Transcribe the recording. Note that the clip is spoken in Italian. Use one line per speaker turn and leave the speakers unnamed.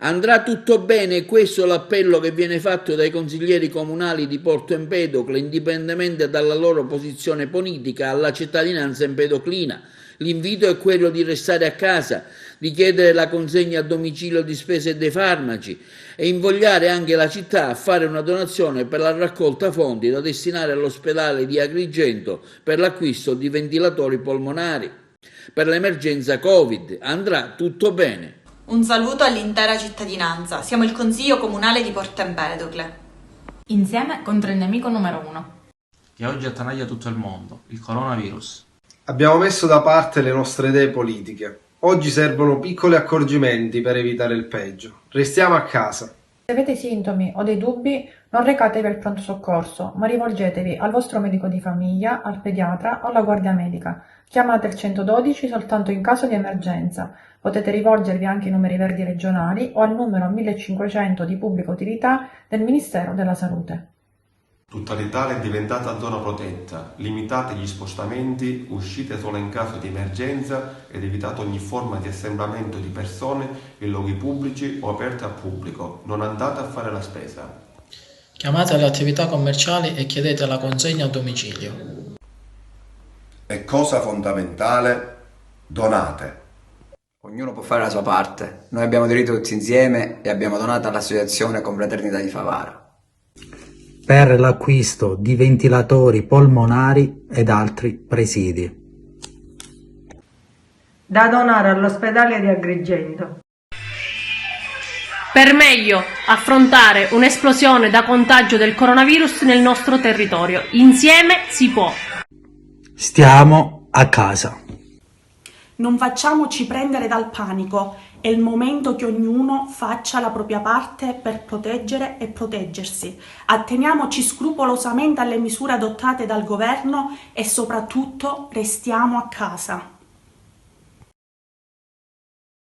Andrà tutto bene, questo è l'appello che viene fatto dai consiglieri comunali di Porto Empedocle, indipendentemente dalla loro posizione politica, alla cittadinanza empedoclina. L'invito è quello di restare a casa, di chiedere la consegna a domicilio di spese e dei farmaci e invogliare anche la città a fare una donazione per la raccolta fondi da destinare all'ospedale di Agrigento per l'acquisto di ventilatori polmonari per l'emergenza Covid. Andrà tutto bene.
Un saluto all'intera cittadinanza. Siamo il Consiglio Comunale di Porto Empedocle.
Insieme contro il nemico numero 1.
Che oggi attanaglia tutto il mondo, il coronavirus.
Abbiamo messo da parte le nostre idee politiche. Oggi servono piccoli accorgimenti per evitare il peggio. Restiamo a casa.
Se avete sintomi o dei dubbi, non recatevi al pronto soccorso, ma rivolgetevi al vostro medico di famiglia, al pediatra o alla guardia medica. Chiamate il 112 soltanto in caso di emergenza. Potete rivolgervi anche ai numeri verdi regionali o al numero 1500 di pubblica utilità del Ministero della Salute.
Tutta l'Italia è diventata zona protetta, limitate gli spostamenti, uscite solo in caso di emergenza ed evitate ogni forma di assembramento di persone in luoghi pubblici o aperti al pubblico. Non andate a fare la spesa.
Chiamate le attività commerciali e chiedete la consegna a domicilio.
E cosa fondamentale, donate.
Ognuno può fare la sua parte. Noi abbiamo aderito tutti insieme e abbiamo donato all'associazione Confraternita di Favara
per l'acquisto di ventilatori polmonari ed altri presidi
da donare all'ospedale di Agrigento
per meglio affrontare un'esplosione da contagio del coronavirus nel nostro territorio. Insieme si può.
Stiamo a casa.
Non facciamoci prendere dal panico, è il momento che ognuno faccia la propria parte per proteggere e proteggersi. Atteniamoci scrupolosamente alle misure adottate dal governo e soprattutto restiamo a casa.